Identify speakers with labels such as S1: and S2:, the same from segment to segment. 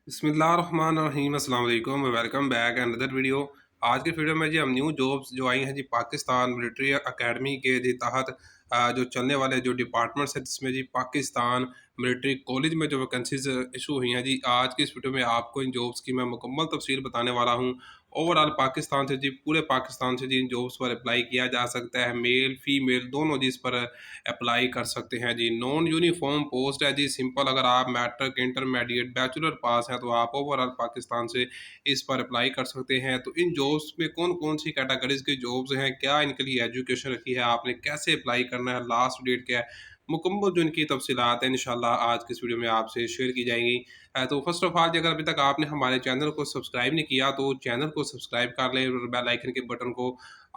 S1: बिस्मिल्लाहिर्रहमानिर्रहीम अस्सलाम वालेकुम वेलकम बैक अनदर वीडियो। आज की वीडियो में जी हम न्यू जॉब्स जो आई हैं जी पाकिस्तान मिलिट्री एकेडमी के जी तहत जो चलने वाले जो डिपार्टमेंट्स हैं जिसमें जी पाकिस्तान मिलिट्री कॉलेज में जो वैकेंसीज इशू हुई हैं जी, आज की इस वीडियो में आपको इन जॉब्स की मैं मुकम्मल तफसील बताने वाला हूँ। ओवरऑल पाकिस्तान से जी पूरे पाकिस्तान से जी इन जॉब्स पर अप्लाई किया जा सकता है, मेल फीमेल दोनों जी इस पर अप्लाई कर सकते हैं जी। नॉन यूनिफॉर्म पोस्ट है जी, सिंपल अगर आप मैट्रिक इंटरमीडिएट बैचलर पास हैं तो आप ओवरऑल पाकिस्तान से इस पर अप्लाई कर सकते हैं। तो इन जॉब्स में कौन कौन सी कैटेगरीज की जॉब्स हैं, क्या इनके लिए एजुकेशन रखी है, आपने कैसे अप्लाई करना है, लास्ट डेट क्या है, मुकम्मल जो इनकी तफसीलात हैं इंशाल्लाह आज की इस वीडियो में आपसे शेयर की जाएंगी। तो फर्स्ट ऑफ ऑल अगर अभी तक आपने हमारे चैनल को सब्सक्राइब नहीं किया तो चैनल को सब्सक्राइब कर लें और बेल आइकन के बटन को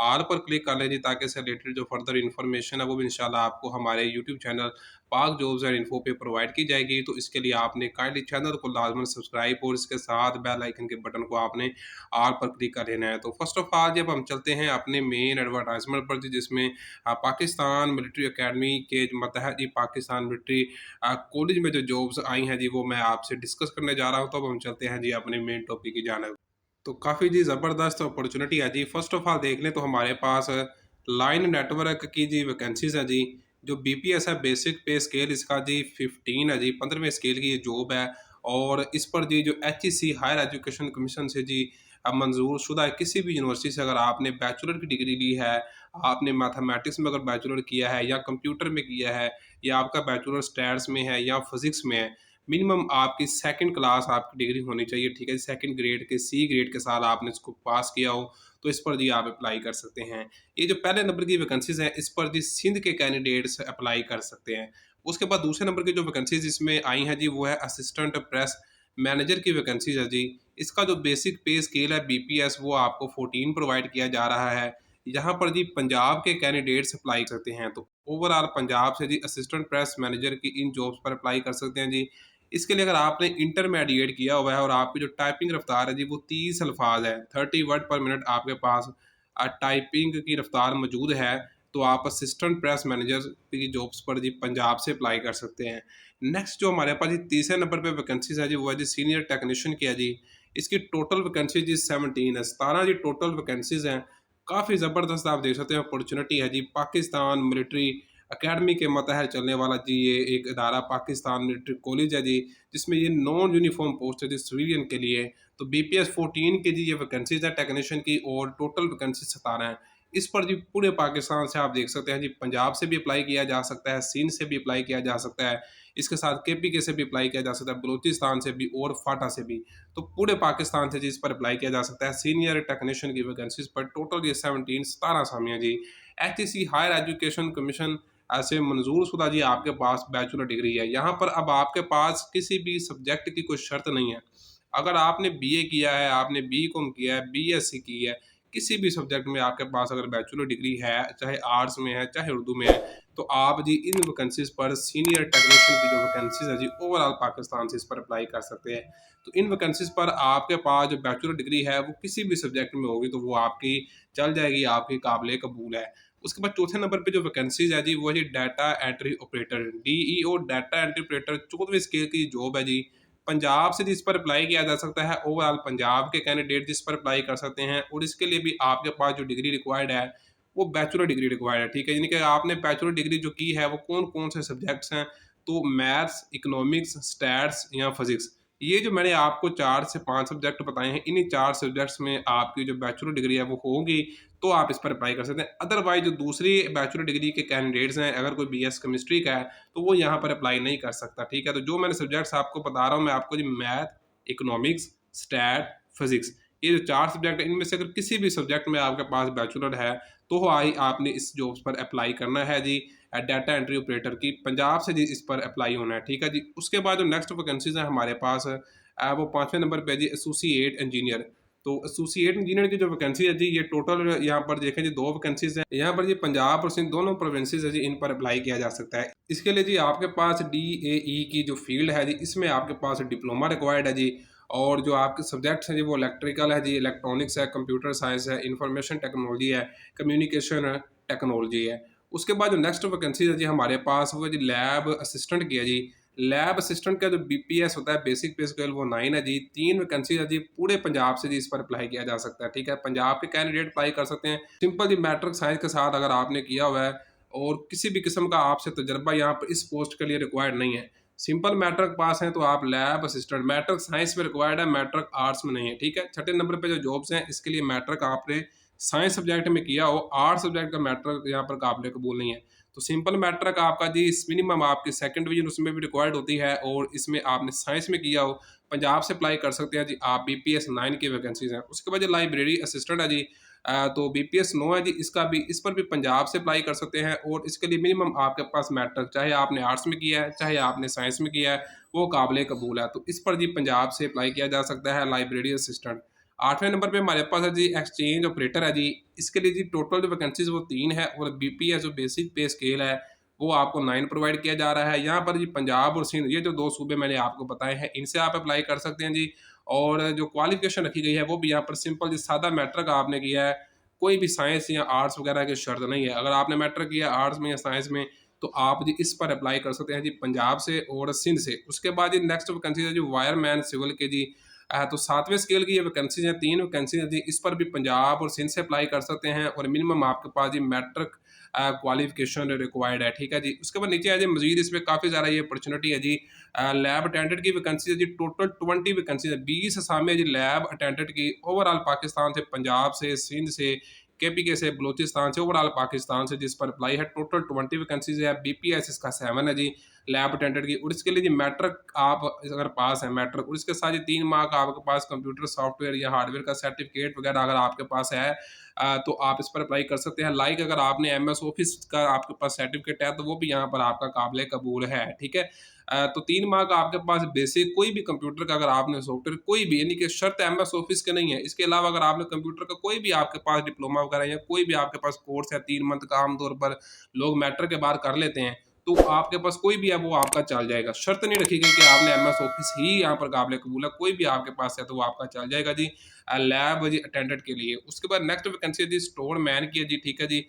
S1: ऑल पर क्लिक कर लें जी, ताकि इससे रिलेटेड जो फर्दर इन्फॉर्मेशन है वो भी इंशाल्लाह आपको हमारे यूट्यूब चैनल पाक जॉब्स एंड इन्फो पे प्रोवाइड की जाएगी। तो इसके लिए आपने काइंडली चैनल को लाजमन सब्सक्राइब और इसके साथ बेल आइकन के बटन को आपने ऑल पर क्लिक कर लेना है। तो फर्स्ट ऑफ ऑल जब हम चलते हैं अपने मेन एडवर्टाइजमेंट पर जी, जिसमें पाकिस्तान मिलिट्री एकेडमी के मतहत जी पाकिस्तान मिलिट्री कॉलेज में जो जॉब्स आई हैं जी वो मैं आपसे डिस्कस करने जा रहा हूँ। तो अब हम चलते हैं जी अपने मेन टॉपिक की जानिब। तो काफ़ी जी ज़बरदस्त अपॉर्चुनिटी है जी। फर्स्ट ऑफ ऑल देख लें तो हमारे पास लाइन नेटवर्क की जी वैकेंसीज हैं जी। जो बीपीएस है बेसिक पे स्केल इसका जी 15 है जी, 15वें स्केल की ये जॉब है। और इस पर जी जो एचईसी हायर एजुकेशन कमीशन से जी मंजूर शुदा है, किसी भी यूनिवर्सिटी से अगर आपने बैचलर की डिग्री ली है, आपने मैथमेटिक्स में अगर बैचलर किया है या कंप्यूटर में किया है या आपका बैचलर स्टैट्स में है या फिजिक्स में है, मिनिमम आपकी सेकंड क्लास आपकी डिग्री होनी चाहिए, ठीक है। सेकंड ग्रेड के सी ग्रेड के साथ आपने इसको पास किया हो तो इस पर जी आप अप्लाई कर सकते हैं। ये जो पहले नंबर की वैकेंसीज हैं इस पर जी सिंध के कैंडिडेट्स अप्लाई कर सकते हैं। उसके बाद दूसरे नंबर की जो वैकेंसीज इसमें आई हैं जी वो है असिस्टेंट प्रेस मैनेजर की वैकेंसीज है जी। इसका जो बेसिक पे स्केल है बीपीएस वो आपको 14 प्रोवाइड किया जा रहा है। यहाँ पर जी पंजाब के कैंडिडेट्स अप्लाई कर सकते हैं। तो ओवरऑल पंजाब से जी असिस्टेंट प्रेस मैनेजर की इन जॉब्स पर अप्लाई कर सकते हैं जी। इसके लिए अगर आपने इंटरमीडिएट किया हुआ है और आपकी जो टाइपिंग रफ्तार है जी वो 30 अल्फाज है, 30 वर्ड पर मिनट आपके पास टाइपिंग की रफ्तार मौजूद है, तो आप असिस्टेंट प्रेस मैनेजर की जॉब्स पर जी पंजाब से अप्लाई कर सकते हैं। नेक्स्ट जो हमारे पास जी तीसरे नंबर पे वैकेंसीज है जी वो है जी सीनियर टेक्नीशियन की है जी। इसकी टोटल वैकेंसी जी 17 है, 17 जी टोटल वैकेंसीज हैं। काफ़ी ज़बरदस्त आप देख सकते हैं अपॉर्चुनिटी है जी। पाकिस्तान मिलिट्री अकेडमी के मतहत चलने वाला जी ये एक इदारा पाकिस्तान मिलिट्री कॉलेज है जी, जिसमें ये नॉन यूनिफॉर्म पोस्ट है जी सिविलियन के लिए। तो बीपीएस 14 के जी ये वैकेंसीज है टेक्नीशियन की और टोटल वैकेंसी 17 है। इस पर जी पूरे पाकिस्तान से आप देख सकते हैं जी, पंजाब से भी अप्लाई किया जा सकता है, सिंध से भी अप्लाई किया जा सकता है, इसके साथ केपीके से भी अप्लाई किया जा सकता है, बलूचिस्तान से भी और फाटा से भी। तो पूरे पाकिस्तान से जी इस पर अप्लाई किया जा सकता है। सीनियर टेक्नीशियन की वैकेंसीज पर टोटल ये 17 आसामियाँ जी। एचईसी हायर एजुकेशन कमीशन ऐसे मंजूर शुदा जी आपके पास बैचलर डिग्री है। यहाँ पर अब आपके पास किसी भी सब्जेक्ट की कोई शर्त नहीं है। अगर आपने बीए किया है, आपने बीकॉम किया है, बीएससी की है, किसी भी सब्जेक्ट में आपके पास अगर बैचलर डिग्री है, चाहे आर्ट्स में है, चाहे उर्दू में है, तो आप जी इन वैकेंसीज पर सीनियर टेक्नीशियन की जो वैकेंसीज है जी ओवरऑल पाकिस्तान से इस पर अप्लाई कर सकते हैं। तो इन वैकेंसीज पर आपके पास जो बैचलर डिग्री है वो किसी भी सब्जेक्ट में होगी तो वो आपकी चल जाएगी, आपकी काबिल कबूल है। उसके बाद चौथे नंबर पे जो वैकेंसीज है जी वो है जी data entry operator, DEO data entry operator 14वें स्केल की जॉब है जी। पंजाब से जिस पर अप्लाई किया जा सकता है, ओवरऑल पंजाब के कैंडिडेट जिस पर अप्लाई कर सकते हैं और इसके लिए भी आपके पास जो डिग्री रिक्वायर्ड है वो बैचलर डिग्री रिक्वायर्ड है, ठीक है। यानी कि आपने बैचलर डिग्री जो की है वो कौन कौन से सब्जेक्ट्स हैं, तो मैथ्स, इकोनॉमिक्स, स्टैट्स या फिजिक्स। ये जो मैंने आपको 4 से 5 सब्जेक्ट बताए हैं, इन्हीं 4 सब्जेक्ट्स में आपकी जो बैचलर डिग्री है वो होगी, तो आप इस पर अप्लाई कर सकते हैं। अदरवाइज़ जो दूसरी बैचलर डिग्री के कैंडिडेट्स हैं, अगर कोई बीएस केमिस्ट्री का है, तो वो यहाँ पर अप्लाई नहीं कर सकता, ठीक है। तो जो मैंने सब्जेक्ट्स आपको बता रहा हूँ मैं आपको जी मैथ, इकोनॉमिक्स, स्टैट, फिजिक्स, ये जो 4 सब्जेक्ट हैं इनमें से अगर किसी भी सब्जेक्ट में आपके पास बैचलर है, तो आई आपने इस जॉब्स पर अप्लाई करना है जी। डाटा एंट्री ऑपरेटर की पंजाब से जी इस पर अप्लाई होना है, ठीक है जी। उसके बाद जो नेक्स्ट वैकेंसीज हैं हमारे पास वो 5वें नंबर पे जी एसोसिएट इंजीनियर। तो एसोसिएट इंजीनियर की जो वैकेंसी है जी ये टोटल यहाँ पर देखें जी 2 वैकेंसीज हैं। यहाँ पर जी पंजाब और सिंध दोनों प्रोविंसेस है जी, इन पर अप्लाई किया जा सकता है। इसके लिए जी आपके पास डीएई की जो फील्ड है जी इसमें आपके पास डिप्लोमा रिक्वायर्ड है जी। और जो आपके सब्जेक्ट्स हैं जी वो इलेक्ट्रिकल है जी, इलेक्ट्रॉनिक्स है, कंप्यूटर साइंस है, इंफॉर्मेशन टेक्नोलॉजी है, कम्युनिकेशन टेक्नोलॉजी है। उसके बाद जो नेक्स्ट वैकेंसी है जी हमारे पास वो है जी लैब असिस्टेंट की है जी। लैब असिस्टेंट का जो बीपीएस होता है, बेसिक पे स्केल, वो 9 है जी। 3 वैकेंसी है जी पूरे पंजाब से जी, इस पर अप्लाई किया जा सकता है, ठीक है। पंजाब के कैंडिडेट अप्लाई कर सकते हैं। सिंपल जी मैट्रिक साइंस के साथ अगर आपने किया हुआ है और किसी भी किस्म का आपसे तजर्बा यहाँ पर इस पोस्ट के लिए रिक्वायर्ड नहीं है, सिंपल मैट्रिक पास है तो आप लैब असिस्टेंट, मैट्रिक साइंस में रिक्वायर्ड है, मैट्रिक आर्ट्स में नहीं है, ठीक है। छठे नंबर पे जो जॉब्स हैं इसके लिए मैट्रिक आपने साइंस सब्जेक्ट में किया हो, आर्ट्स सब्जेक्ट का मैट्रिक यहाँ पर काबिल कबूल नहीं है। तो सिंपल मैट्रिक आपका जी मिनिमम आपकी सेकंड डिवीजन उसमें भी रिक्वायर्ड होती है, और इसमें आपने साइंस में किया हो, पंजाब से अप्लाई कर सकते हैं जी आप। बीपीएस 9 की वैकेंसीज हैं। उसके बाद जो लाइब्रेरी असिस्टेंट है जी, तो बीपीएस 9 है जी, इसका भी, इस पर भी पंजाब से अप्लाई कर सकते हैं, और इसके लिए मिनिमम आपके पास मैट्रिक, चाहे आपने आर्ट्स में किया है चाहे आपने साइंस में किया है, वो काबिल कबूल है। तो इस पर जी पंजाब से अप्लाई किया जा सकता है लाइब्रेरी असिस्टेंट। 8वें नंबर पे हमारे पास है जी एक्सचेंज ऑपरेटर है जी। इसके लिए जी टोटल जो वैकेंसीज वो 3 है, और बीपीएस जो बेसिक पे स्केल है वो आपको 9 प्रोवाइड किया जा रहा है। यहाँ पर जी पंजाब और सिंध, ये जो 2 सूबे मैंने आपको बताए हैं, इनसे आप अप्लाई कर सकते हैं जी। और जो क्वालिफिकेशन रखी गई है वो भी यहाँ पर सिंपल जी सादा मैट्रिक आपने किया है, कोई भी साइंस या आर्ट्स वगैरह की शर्त नहीं है। अगर आपने मैट्रिक किया आर्ट्स में या साइंस में, तो आप जी इस पर अप्लाई कर सकते हैं जी पंजाब से और सिंध से। उसके बाद जी नेक्स्ट वैकेंसी है जो वायरमैन सिविल के जी, तो 7वें स्केल की ये वैकेंसीज हैं, 3 वैकेंसीज हैं जी। इस पर भी पंजाब और सिंध से अप्लाई कर सकते हैं, और मिनिमम आपके पास जी मैट्रिक क्वालिफिकेशन रिक्वायर्ड है, ठीक है जी। उसके बाद नीचे आ जाए, मजीद इसमें काफ़ी ज़्यादा ये अपॉर्चुनिटी है जी। लैब अटेंडेंट की वैकेंसी है जी, टोटल 20 वैकेंसी है, 20 असामियाँ जी लैब अटेंडेंट की, ओवरऑल पाकिस्तान से, पंजाब से, सिंध से, केपीके से, बलूचिस्तान से, ओवरऑल पाकिस्तान से, जिस पर अप्लाई है। टोटल 20 वैकेंसीज है। बीपीएस इसका 7 है जी लैब अटेंडेंट की, और इसके लिए जी मैट्रिक आप अगर पास है मैट्रिक, और इसके साथ ही 3 माह का आपके पास कंप्यूटर सॉफ्टवेयर या हार्डवेयर का सर्टिफिकेट वगैरह अगर आपके पास है, तो आप इस पर अप्लाई कर सकते हैं। लाइक अगर आपने एमएस ऑफिस का आपके पास सर्टिफिकेट है, तो वो भी यहाँ पर आपका काबिल कबूल है, ठीक है। तो 3 माह का आपके पास बेसिक कोई भी कंप्यूटर का अगर आपने सॉफ्टवेयर कोई भी, यानी कि शर्त एमएस ऑफिस के नहीं है, इसके अलावा अगर आपने कंप्यूटर का कोई भी आपके पास डिप्लोमा वगैरह या कोई भी आपके पास कोर्स है 3 मंथ का, आमतौर पर लोग मैट्रिक के बाद कर लेते हैं, तो आपके पास कोई भी है वो आपका चल जाएगा। शर्त नहीं रखी गई कि आपने एमएस ऑफिस ही यहाँ पर काबिल कबूल है, कोई भी आपके पास है तो वो आपका चल जाएगा जी लैब जी अटेंडेंट के लिए। उसके बाद नेक्स्ट वैकेंसी है जी स्टोर मैन की है जी, ठीक है जी।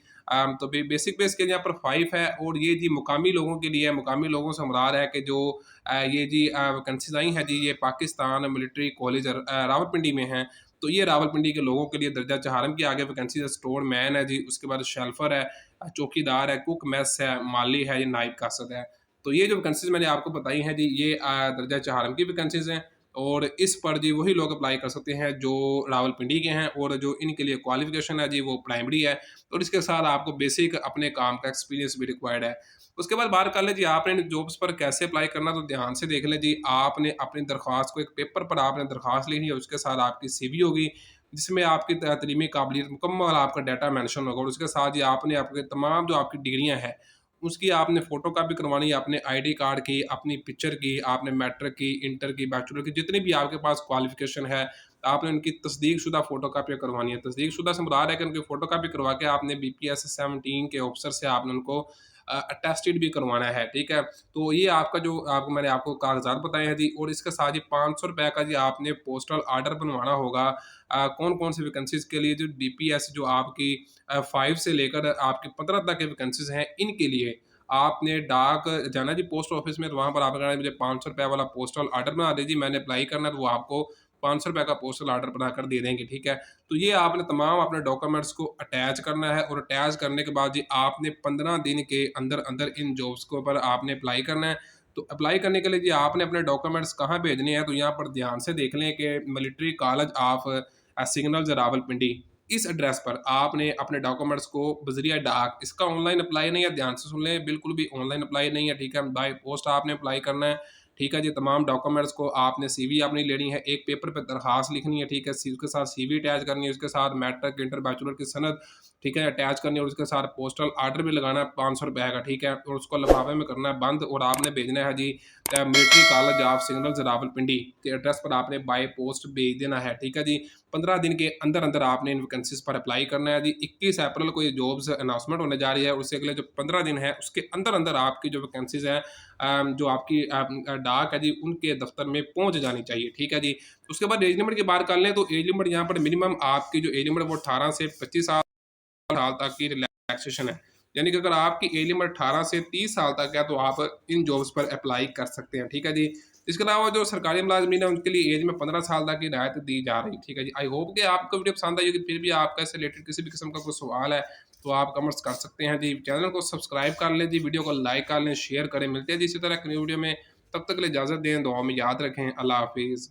S1: तो बेसिक पे इसके यहाँ पर 5 है, और ये जी मुकामी लोगों के लिए है। मुकामी लोगों से मुराद है कि जो ये जी वैकेंसीज आई हैं जी, ये पाकिस्तान मिलिट्री कॉलेज रावलपिंडी में हैं। तो ये रावलपिंडी के लोगों के लिए दर्जा चहारम के आगे वैकेंसी है। स्टोर मैन है जी, उसके बाद शेल्फर है, चौकीदार है, कुक मेस है, माली है, ये नाइब कासद है। तो ये जो वैकेंसीज मैंने आपको बताई हैं जी, ये दर्जा चहारम की वैकेंसीज हैं, और इस पर जी वही लोग अप्लाई कर सकते हैं जो रावलपिंडी के हैं, और जो इनके लिए क्वालिफिकेशन है जी वो प्राइमरी है, और इसके साथ आपको बेसिक अपने काम का एक्सपीरियंस भी रिक्वायर्ड है। उसके बाद बात कर लें जी आपने इन जॉब्स पर कैसे अप्लाई करना, तो ध्यान से देख लें जी। आपने अपनी दरख्वास्त को एक पेपर पर आपने दरख्वास्त लिखनी है, उसके साथ आपकी सीवी होगी, जिसमें आपकी तलीमी काबिलियत मुकम्मल आपका डाटा मेंशन होगा, और उसके साथ ही आपने आपके तमाम जो आपकी डिग्रियां हैं उसकी आपने फ़ोटो कापी करवानी है, अपने आईडी कार्ड की, अपनी पिक्चर की, आपने मैट्रिक की, इंटर की, बैचलर की, जितनी भी आपके पास क्वालिफ़िकेशन है, आपने उनकी तस्दीकशुदा फ़ोटो कापियाँ करवानी है। तस्दीकशुदा से मुराद है कि उनकी फ़ोटो कापी करवा के आपने बीपीएस 17 के ऑफिसर से आपने उनको अटेस्टेड भी करवाना है, ठीक है। तो ये आपका जो आपको मैंने आपको कागज़ात बताए हैं जी, और इसके साथ ही ₹500 का जी आपने पोस्टल ऑर्डर बनवाना होगा। कौन-कौन सी वैकेंसीज़ के लिए जो डीपीएस जो आपकी 5 से लेकर आपकी 15 तक की वैकेंसीज़ हैं, इनके लिए आपने डाक जाना जी पोस्ट ऑफिस में, तो वहाँ पर आपने कहना है मुझे ₹500 वाला पोस्टल ऑर्डर बना दीजिए, मैंने अप्लाई करना है, तो वो आपको ₹500 का पोस्टल ऑर्डर बनाकर दे देंगे, ठीक है। तो ये आपने तमाम अपने डॉक्यूमेंट्स को अटैच करना है, और अटैच करने के बाद जी आपने 15 दिन के अंदर-अंदर इन जॉब्स के ऊपर आपने अप्लाई करना है। तो अप्लाई करने के लिए जी आपने अपने डॉक्यूमेंट्स कहाँ भेजने हैं, तो यहाँ पर ध्यान से देख लें कि military college of signals Rawalpindi, इस एड्रेस पर आपने अपने डॉक्यूमेंट्स को बज़रिया डाक, इसका ऑनलाइन अप्लाई नहीं है, ध्यान से सुन लें, बिल्कुल भी ऑनलाइन अप्लाई नहीं है, ठीक है। बाय पोस्ट आपने अप्लाई करना है, ठीक है जी। तमाम डॉक्यूमेंट्स को आपने सीवी अपनी लेनी है, एक पेपर पे दरखास्त लिखनी है, ठीक है। उसके साथ सीवी अटैच करनी है, उसके साथ मैट्रिक, इंटर, बैचलर की सनद, ठीक है, अटैच करनी है, और उसके साथ पोस्टल ऑर्डर भी लगाना है ₹500 का, ठीक है, और उसको लिफाफे में करना है बंद, और आपने भेजना है जी military college of signals Rawalpindi के एड्रेस पर आपने बाय पोस्ट भेज देना है, ठीक है जी। 15 दिन के अंदर-अंदर आपने इन वैकेंसीज़ पर अप्लाई करना है जी। 21 अप्रैल को ये जॉब्स अनाउंसमेंट होने जा रही है, उससे अगले जो 15 दिन है, उसके अंदर-अंदर आपकी जो वैकेंसीज़ हैं जो आपकी डाक है जी, उनके दफ्तर में पहुँच जानी चाहिए, ठीक है जी। उसके बाद एज लिमिट की बात कर लें, तो एज लिमिट यहाँ पर मिनिमम आपकी जो एज लिमिट है वो 18 से 25 साल तक की रिलैक्सेशन है। यानी कि अगर आपकी एज लिमिट 18 से 30 साल तक है तो आप इन जॉब्स पर अप्लाई कर सकते हैं, ठीक है जी। इसके अलावा जो सरकारी मुलाजमीन है उनके लिए एज में 15 साल तक की रियायत दी जा रही है, ठीक है जी। आई होप कि आपको वीडियो पसंद आई होगी। फिर भी आपका इससे रिलेटेड किसी भी किस्म का कोई सवाल है तो आप कमेंट्स कर सकते हैं जी। चैनल को सब्सक्राइब कर लें जी, वीडियो को लाइक कर लें, शेयर करें। मिलते हैं जी इसी तरह की वीडियो में, तब तक के लिए इजाज़त दें, दुआ में याद रखें। अल्लाह हाफिज़।